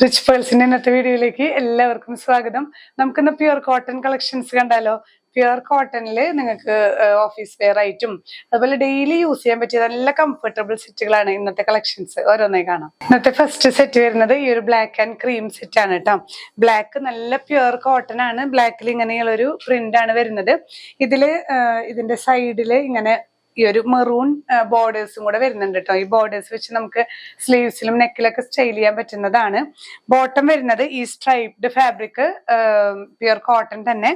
Rich പേൾസിന്റെ ഇന്നത്തെ വീഡിയോയിലേക്ക് എല്ലാവർക്കും സ്വാഗതം. നമുക്കിന്ന് പ്യുർ കോട്ടൺ കളക്ഷൻസ് കണ്ടാലോ. പ്യുർ കോട്ടണില് നിങ്ങൾക്ക് ഓഫീസ് വെയർ ആയിട്ടും അതുപോലെ ഡെയിലി യൂസ് ചെയ്യാൻ പറ്റിയ നല്ല കംഫർട്ടബിൾ സെറ്റുകളാണ് ഇന്നത്തെ കളക്ഷൻസ്. ഓരോന്നായി കാണാം. ഇന്നത്തെ ഫസ്റ്റ് സെറ്റ് വരുന്നത് ഈ ഒരു ബ്ലാക്ക് ആൻഡ് ക്രീം സെറ്റ് ആണ് കേട്ടോ. ബ്ലാക്ക് നല്ല പ്യുർ കോട്ടൺ ആണ്. ബ്ലാക്കിൽ ഇങ്ങനെയുള്ള ഒരു പ്രിന്റ് ആണ് വരുന്നത്. ഇതിന്റെ സൈഡില് ഇങ്ങനെ ഈ ഒരു മെറൂൺ ബോർഡേഴ്സും കൂടെ വരുന്നുണ്ട് കേട്ടോ. ഈ ബോർഡേഴ്സ് വെച്ച് നമുക്ക് സ്ലീവ്സിലും നെക്കിലൊക്കെ സ്റ്റൈൽ ചെയ്യാൻ പറ്റുന്നതാണ്. ബോട്ടം വരുന്നത് ഈ സ്ട്രൈപ്ഡ് ഫാബ്രിക് പ്യുർ കോട്ടൺ തന്നെ.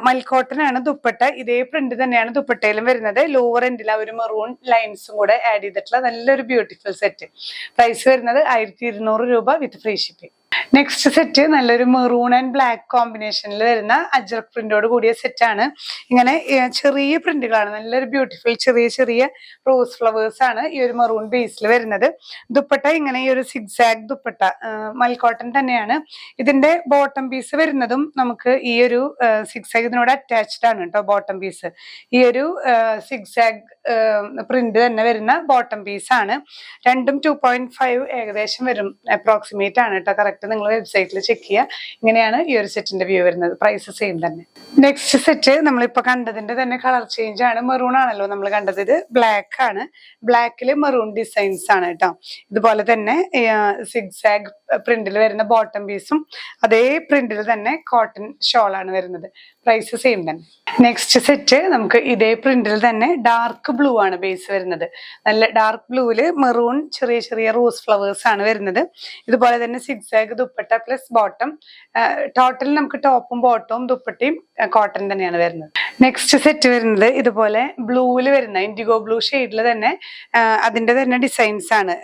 മൽ കോട്ടൺ ആണ് ദുപ്പട്ട. ഇതേ പ്രിന്റ് തന്നെയാണ് ദുപ്പട്ടയിലും വരുന്നത്. ലോവർ എൻഡിൽ ആ ഒരു മെറൂൺ ലൈൻസും കൂടെ ആഡ് ചെയ്തിട്ടുള്ള നല്ലൊരു ബ്യൂട്ടിഫുൾ സെറ്റ്. പ്രൈസ് വരുന്നത് 1200 രൂപ വിത്ത് ഫ്രീ ഷിപ്പിംഗ്. നെക്സ്റ്റ് സെറ്റ് നല്ലൊരു മെറൂൺ ആൻഡ് ബ്ലാക്ക് കോമ്പിനേഷനിൽ വരുന്ന അജ്രക് പ്രിന്റോട് കൂടിയ സെറ്റ് ആണ്. ഇങ്ങനെ ചെറിയ പ്രിന്റുകളാണ്. നല്ലൊരു ബ്യൂട്ടിഫുൾ ചെറിയ ചെറിയ റോസ് ഫ്ലവേഴ്സ് ആണ് ഈ ഒരു മെറൂൺ ബേസിൽ വരുന്നത്. ദുപ്പട്ട ഇങ്ങനെ ഈ ഒരു സിഗ്സാഗ് ദുപ്പട്ട മൽ കോട്ടൺ തന്നെയാണ്. ഇതിന്റെ ബോട്ടം പീസ് വരുന്നതും നമുക്ക് ഈ ഒരു സിഗ്സാഗ് ഇതിനോട് അറ്റാച്ച്ഡ് ആണ് കേട്ടോ. ബോട്ടം പീസ് ഈ ഒരു സിഗ്സാഗ് പ്രിന്റ് തന്നെ വരുന്ന ബോട്ടം പീസ് ആണ്. രണ്ടും 2.5 ഏകദേശം വരും. അപ്രോക്സിമേറ്റ് ആണ് കേട്ടോ. കറക്റ്റ് നിങ്ങൾ വെബ്സൈറ്റിൽ ചെക്ക് ചെയ്യുക. ഇങ്ങനെയാണ് ഈ ഒരു സെറ്റിന്റെ വ്യൂ വരുന്നത്. പ്രൈസ് സെയിം തന്നെ. നെക്സ്റ്റ് സെറ്റ് നമ്മളിപ്പോ കണ്ടതിന്റെ തന്നെ കളർ ചേഞ്ച് ആണ്. മെറൂൺ ആണല്ലോ നമ്മൾ കണ്ടത്. ഇത് ബ്ലാക്ക് ആണ്. ബ്ലാക്കില് മെറൂൺ ഡിസൈൻസ് ആണ് കേട്ടോ. ഇതുപോലെ തന്നെ സിഗ്സാഗ് പ്രിന്റിൽ വരുന്ന ബോട്ടം പീസും അതേ പ്രിന്റിൽ തന്നെ കോട്ടൺ ഷോൾ ആണ് വരുന്നത്. പ്രൈസ് സെയിം തന്നെ. നെക്സ്റ്റ് സെറ്റ് നമുക്ക് ഇതേ പ്രിന്റിൽ തന്നെ ഡാർക്ക് ബ്ലൂ ആണ് ബേസ് വരുന്നത്. നല്ല ഡാർക്ക് ബ്ലൂവില് മെറൂൺ ചെറിയ ചെറിയ റോസ് ഫ്ലവേഴ്സ് ആണ് വരുന്നത്. ഇതുപോലെ തന്നെ zigzag dupatta plus bottom. Total നമുക്ക് ടോപ്പും ബോട്ടവും ദുപ്പട്ടയും കോട്ടൺ തന്നെയാണ് വരുന്നത്. നെക്സ്റ്റ് സെറ്റ് വരുന്നത് ഇതുപോലെ ബ്ലൂവില് വരുന്ന ഇൻഡിഗോ ബ്ലൂ ഷെയ്ഡിൽ തന്നെ അതിന്റെ തന്നെ ഡിസൈൻസ് ആണ്.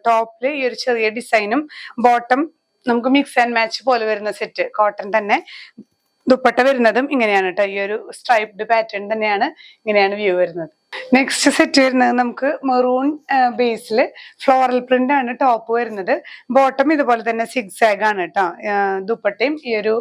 ടോപ്പില് ഈ ഒരു ചെറിയ ഡിസൈനും ബോട്ടം നമുക്ക് മിക്സ് ആൻഡ് മാച്ച് പോലെ വരുന്ന സെറ്റ്. കോട്ടൺ തന്നെ. ദുപ്പട്ട വരുന്നതും ഇങ്ങനെയാണ് കേട്ടോ. ഈ ഒരു സ്ട്രൈപ്ഡ് പാറ്റേൺ തന്നെയാണ്. ഇങ്ങനെയാണ് വ്യൂ വരുന്നത്. നെക്സ്റ്റ് സെറ്റ് വരുന്നത് നമുക്ക് മെറൂൺ ബേസിൽ ഫ്ലോറൽ പ്രിന്റ് ആണ് ടോപ്പ് വരുന്നത്. ബോട്ടം ഇതുപോലെ തന്നെ സിഗ്സാഗ് ആണ് കേട്ടോ. ദുപ്പട്ടയും ഈ ഒരു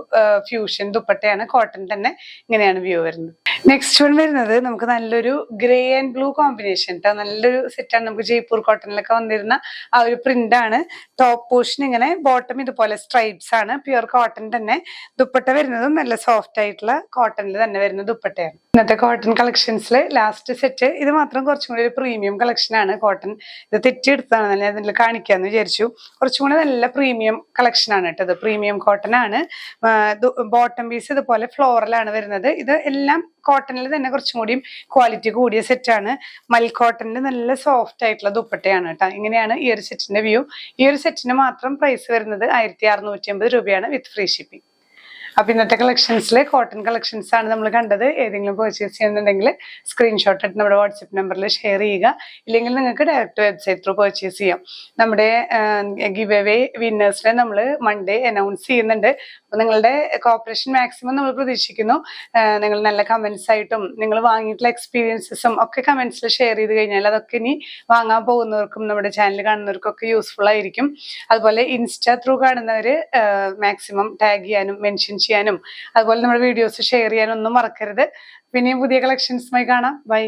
ഫ്യൂഷൻ ദുപ്പട്ടയാണ്. കോട്ടൺ തന്നെ. ഇങ്ങനെയാണ് വ്യൂ വരുന്നത്. നെക്സ്റ്റ് വൺ വരുന്നത് നമുക്ക് നല്ലൊരു ഗ്രേ ആൻഡ് ബ്ലൂ കോമ്പിനേഷൻ കേട്ടോ. നല്ലൊരു സെറ്റാണ്. നമുക്ക് ജയ്പൂർ കോട്ടണിലൊക്കെ വന്നിരുന്ന ആ ഒരു പ്രിന്റ് ആണ്. ടോപ്പ് പോർഷൻ ഇങ്ങനെ, ബോട്ടം ഇതുപോലെ സ്ട്രൈപ്സ് ആണ്. പ്യുർ കോട്ടൺ തന്നെ. ദുപ്പട്ട വരുന്നതും നല്ല സോഫ്റ്റ് ആയിട്ടുള്ള കോട്ടണിൽ തന്നെ വരുന്ന ദുപ്പട്ടയാണ്. ഇന്നത്തെ കോട്ടൺ കളക്ഷൻസിൽ ലാസ്റ്റ് സെറ്റ് ഇത് മാത്രം കുറച്ചും കൂടി ഒരു പ്രീമിയം കളക്ഷൻ ആണ്. കോട്ടൺ ഇത് തെറ്റിയെടുത്താണ്. നല്ല അതിൽ കാണിക്കാന്ന് വിചാരിച്ചു. കുറച്ചും കൂടി നല്ല പ്രീമിയം കളക്ഷൻ ആണ് കേട്ടോ. ഇത് പ്രീമിയം കോട്ടൺ ആണ്. ബോട്ടം പീസ് ഇതുപോലെ ഫ്ലോറൽ ആണ് വരുന്നത്. ഇത് എല്ലാം കോട്ടണിൽ തന്നെ കുറച്ചും കൂടിയും ക്വാളിറ്റി കൂടിയ സെറ്റാണ്. മൽ കോട്ടണിൽ നല്ല സോഫ്റ്റ് ആയിട്ടുള്ള ദുപ്പട്ടയാണ് കേട്ടോ. ഇങ്ങനെയാണ് ഈ ഒരു സെറ്റിന്റെ വ്യൂ. ഈ ഒരു സെറ്റിന് മാത്രം പ്രൈസ് വരുന്നത് 1650 രൂപയാണ് വിത്ത് ഫ്രീ ഷിപ്പിംഗ്. അപ്പൊ ഇന്നത്തെ കളക്ഷൻസിൽ കോട്ടൺ കളക്ഷൻസ് ആണ് നമ്മൾ കണ്ടത്. ഏതെങ്കിലും പർച്ചേസ് ചെയ്യുന്നുണ്ടെങ്കിൽ സ്ക്രീൻഷോട്ട് എടുത്ത് നമ്മുടെ വാട്സ്ആപ്പ് നമ്പറിൽ ഷെയർ ചെയ്യുക. ഇല്ലെങ്കിൽ നിങ്ങൾക്ക് ഡയറക്റ്റ് വെബ്സൈറ്റ് ത്രൂ പർച്ചേസ് ചെയ്യാം. നമ്മുടെ ഗിവ് അവേ വിന്നേഴ്സിനെ നമ്മൾ മൺഡേ അനൗൺസ് ചെയ്യുന്നുണ്ട്. അപ്പൊ നിങ്ങളുടെ കോപ്പറേഷൻ മാക്സിമം നമ്മൾ പ്രതീക്ഷിക്കുന്നു. നിങ്ങൾ നല്ല കമന്റ്സ് ആയിട്ടും നിങ്ങൾ വാങ്ങിയിട്ടുള്ള എക്സ്പീരിയൻസസും ഒക്കെ കമന്റ്സിൽ ഷെയർ ചെയ്ത് കഴിഞ്ഞാൽ അതൊക്കെ ഇനി വാങ്ങാൻ പോകുന്നവർക്കും നമ്മുടെ ചാനൽ കാണുന്നവർക്കൊക്കെ യൂസ്ഫുൾ ആയിരിക്കും. അതുപോലെ ഇൻസ്റ്റാ ത്രൂ കാണുന്നവര് മാക്സിമം ടാഗ് ചെയ്യാനും മെൻഷൻ ചെയ്യാനും അതുപോലെ നമ്മുടെ വീഡിയോസ് ഷെയർ ചെയ്യാനും ഒന്നും മറക്കരുത്. പിന്നെയും പുതിയ കളക്ഷൻസുമായി കാണാം. ബൈ.